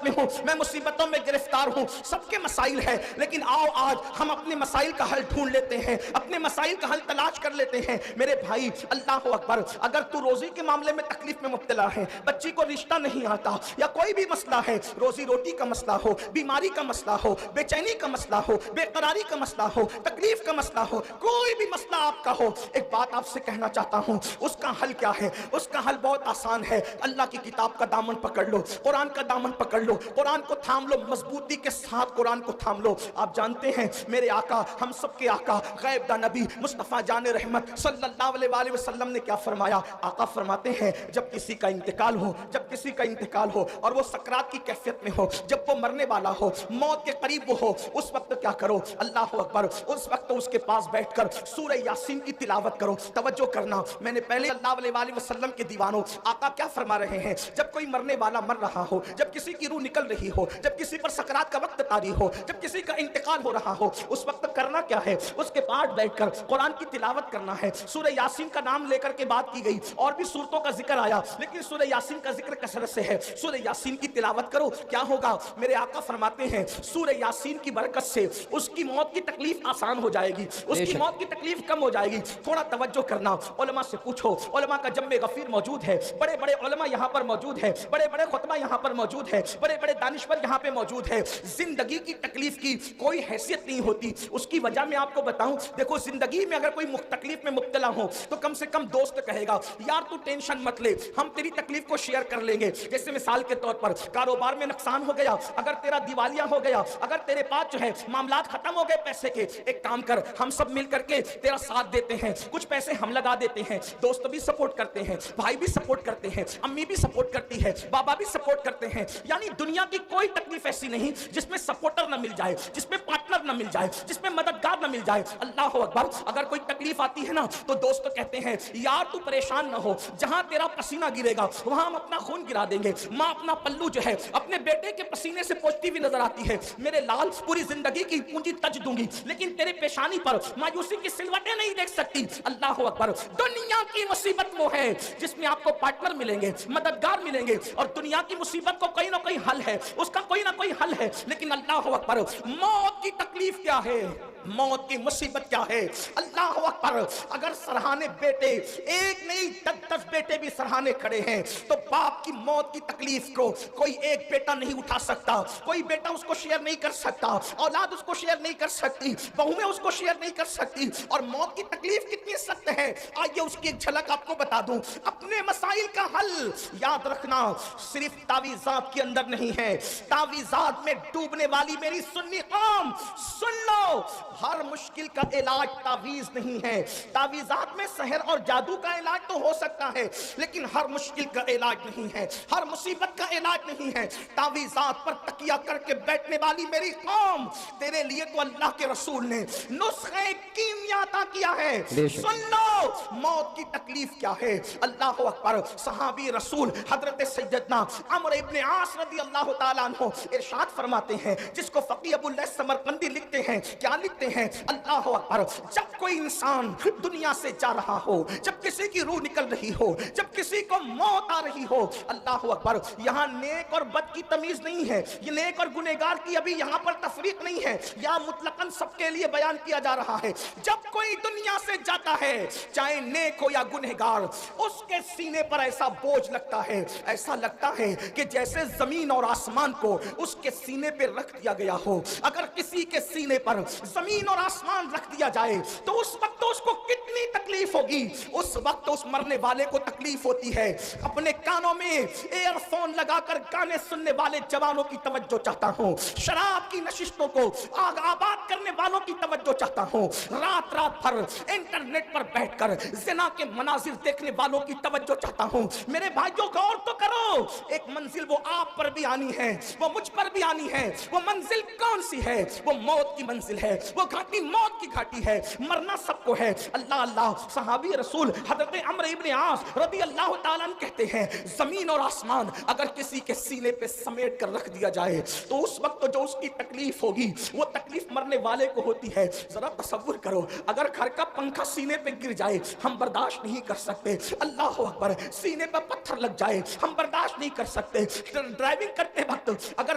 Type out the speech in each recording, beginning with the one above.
میں ہوں, میں مصیبتوں میں گرفتار ہوں, سب کے مسائل ہے, لیکن آؤ آج ہم اپنے مسائل کا حل ڈھونڈ لیتے ہیں, اپنے مسائل کا حل تلاش کر لیتے ہیں. میرے بھائی اللہ اکبر, اگر تو روزی کے معاملے میں تکلیف میں مبتلا ہے, بچی کو رشتہ نہیں آتا, یا کوئی بھی مسئلہ ہے, روزی روٹی کا مسئلہ ہو, بیماری کا مسئلہ ہو, بے چینی کا مسئلہ ہو, بے قراری کا مسئلہ ہو, تکلیف کا مسئلہ ہو, کوئی بھی مسئلہ آپ کا ہو, ایک بات آپ سے کہنا چاہتا ہوں, اس کا حل کیا ہے؟ اس کا حل بہت آسان ہے. اللہ کی کتاب کا دامن پکڑ لو, قرآن کا دامن پکڑ لو, قرآن کو تھام لو, مضبوطی کے ساتھ قرآن کو تھام لو. آپ جانتے ہیں میرے آقا, ہم سب کے آقا, غیب دا نبی مصطفیٰ جان رحمت صلی اللہ علیہ وآلہ وسلم نے کیا فرمایا؟ آقا فرماتے ہیں جب کسی کا انتقال ہو, جب کسی کا انتقال ہو اور وہ سکرات کی کیفیت میں ہو, جب وہ مرنے والا ہو, موت کے قریب وہ ہو, اس وقت کیا کرو؟ اللہ اکبر, اس وقت اس کے پاس بیٹھ کر سورہ یاسین کی تلاوت کرو. توجہ کرنا, میں نے پہلے اللہ علیہ وآلہ وسلم کے دیوانوں, آقا کیا فرما رہے ہیں؟ جب کوئی مرنے والا مر رہا ہو, جب کسی کی روح نکل رہی ہو, جب کسی پر سکرات کا وقت طاری ہو, جب کسی کا انتقال ہو رہا ہو, اس وقت کرنا کیا ہے؟ اس کے پاس بیٹھ کر قرآن کی تلاوت کرنا ہے. سورہ یاسین کا نام لے کر کے بات کی گئی, اور بھی سورتوں کا ذکر آیا, لیکن سورہ یاسین کا ذکر کثرت سے ہے. سورہ یاسین کی تلاوت کرو, کیا ہوگا؟ میرے آقا فرماتے ہیں سورہ یاسین کی برکت سے اس کی موت کی تکلیف آسان ہو جائے گی, اس کی موت کی تکلیف کم ہو جائے گی. تھوڑا توجہ کرنا, علماء سے پوچھو, علماء کا جمع غفیر موجود ہے, بڑے بڑے علماء یہاں پر موجود ہے, بڑے بڑے خطبہ یہاں پر موجود ہے, بڑے بڑے دانشور یہاں پہ موجود ہے. زندگی کی تکلیف کی کوئی حیثیت نہیں ہوتی. اس کی وجہ میں آپ کو بتاؤں, دیکھو زندگی میں اگر کوئی تکلیف میں مبتلا ہو تو کم سے کم دوست کہے گا یار تو ٹینشن مت لے, ہم تیری تکلیف کو شیئر کر لیں گے. جیسے مثال کے طور پر کاروبار میں نقصان ہو گیا, اگر تیرا دیوالیہ ہو گیا, اگر تیرے پاس جو ہے معاملات ختم ہو گئے پیسے کے, ایک کام کر, ہم سب مل کر کے تیرا ساتھ دیتے ہیں, کچھ پیسے ہم لگا دیتے ہیں. دوست بھی سپورٹ کرتے ہیں, بھائی بھی سپورٹ کرتے ہیں, امی بھی سپورٹ کرتی ہے, بابا بھی سپورٹ کرتے ہیں. یعنی دنیا کی کوئی تکلیف ایسی نہیں جس میں سپورٹر نہ مل جائے, جس میں پارٹنر نہ مل جائے, جس میں مددگار نہ مل جائے. اللہ اکبر, اگر کوئی تکلیف آتی ہے نا تو دوست کہتے ہیں یار تو پریشان نہ ہو, جہاں تیرا پسینہ گرے گا وہاں ہم اپنا خون گرا دیں گے. ماں اپنا پلو جو ہے اپنے بیٹے کے پسینے سے پوچھتی ہوئی نظر آتی ہے, میرے لال پوری زندگی کی پونجی تج دوں گی لیکن تیرے پیشانی پر مایوسی کی سلوٹیں نہیں دیکھ سکتی. اللہ اکبر, دنیا کی مصیبت وہ ہے جس میں آپ کو پارٹنر ملیں گے, مددگار ملیں گے, اور دنیا کی مصیبت کو کوئی نہ کوئی حل ہے, اس کا کوئی نہ کوئی حل ہے. لیکن اللہ اکبر, موت کی تکلیف کیا ہے, موت کی مصیبت کیا ہے؟ اللہ اکبر, اگر سرہانے بیٹے ایک نہیں 10 بیٹے بھی سرہانے کھڑے ہیں تو باپ کی موت کی تکلیف کو کوئی ایک بیٹا نہیں اٹھا سکتا, کوئی بیٹا اس کو شیئر نہیں کر سکتا, اولاد اس کو شیئر نہیں کر سکتی, بہویں اس کو شیئر نہیں کر سکتی. اور موت کی تکلیف کتنی سخت ہے, آئیے اس کی ایک جھلک آپ کو بتا دوں. اپنے مسائل کا حل یاد رکھنا صرف تعویذات کے اندر نہیں ہے. تعویذات میں ڈوبنے والی میری سنی قوم سن لو, ہر مشکل کا علاج تعویذ نہیں ہے. تعویذات میں سحر اور جادو کا علاج تو ہو سکتا ہے لیکن ہر مشکل کا علاج نہیں ہے, ہر مصیبت کا علاج نہیں ہے. تعویذات پر تکیہ کر کے بیٹھنے والی میری قوم, تیرے لیے تو اللہ کے رسول نے نسخے کیمیا عطا کیا ہے. سن لو موت کی تکلیف کیا ہے. اللہ اکبر, صحابی رسول حضرت سیدنا عمرو ابن عاص رضی اللہ تعالیٰ عنہ ارشاد فرماتے ہیں, جس کو فقیہ ابو اللیث سمرقندی لکھتے ہیں, کیا لکھتے ہیں؟ اللہ اکبر, جب کوئی انسان دنیا سے جا رہا ہو, جب کسی کی روح نکل رہی ہو, جب کسی کو موت آ رہی ہو, اللہ اکبر, یہاں نیک اور بد کی تمیز نہیں ہے, یہ نیک اور گنہگار کی ابھی یہاں پر تفریق نہیں ہے, یا مطلقاً سب کے لیے بیان کیا جا رہا ہے. جب کوئی دنیا سے جاتا ہے چاہے نیک ہو یا گنہگار, اس کے سینے پر ایسا بوجھ لگتا ہے, ایسا لگتا ہے کہ جیسے زمین اور آسمان کو اس کے سینے پہ رکھ دیا گیا ہو. اگر کسی کے سینے پر زمین اور آسمان رکھ دیا جائے تو اس وقت اس کو کتنی تکلیف ہوگی. اس وقت اس مرنے والے کو تکلیف ہوتی ہے. اپنے کانوں میں ایئر فون لگا کر گانے سننے والے جوانوں کی توجہ چاہتا ہوں, شراب کی نشستوں کو آگ آباد کرنے والوں کی توجہ چاہتا ہوں, رات رات بھر انٹرنیٹ پر بیٹھ کر زنا کے مناظر دیکھنے والوں کی توجہ چاہتا ہوں. میرے بھائیوں غور تو کرو, ایک منزل وہ آپ پر بھی آنی ہے, وہ مجھ پر بھی آنی ہے. وہ منزل کون سی ہے؟ وہ موت کی منزل ہے, وہ گھاٹی موت کی گھاٹی ہے. مرنا سب کو ہے. اللہ اللہ, صحابی رسول حضرت عمرو ابن عاص رضی اللہ تعالیٰ عنہ کہتے ہیں, زمین اور آسمان اگر کسی کے سینے پہ سمیٹ کر رکھ دیا جائے تو اس وقت جو اس کی تکلیف ہوگی وہ تکلیف مرنے والے کو ہوتی ہے. ذرا تصور کرو, اگر گھر کا پنکھا سینے پہ گر جائے ہم برداشت نہیں کر سکتے. اللہ اکبر, سینے پہ پتھر لگ جائے ہم برداشت نہیں کر سکتے. ڈرائیونگ کرتے وقت اگر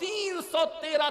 313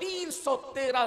313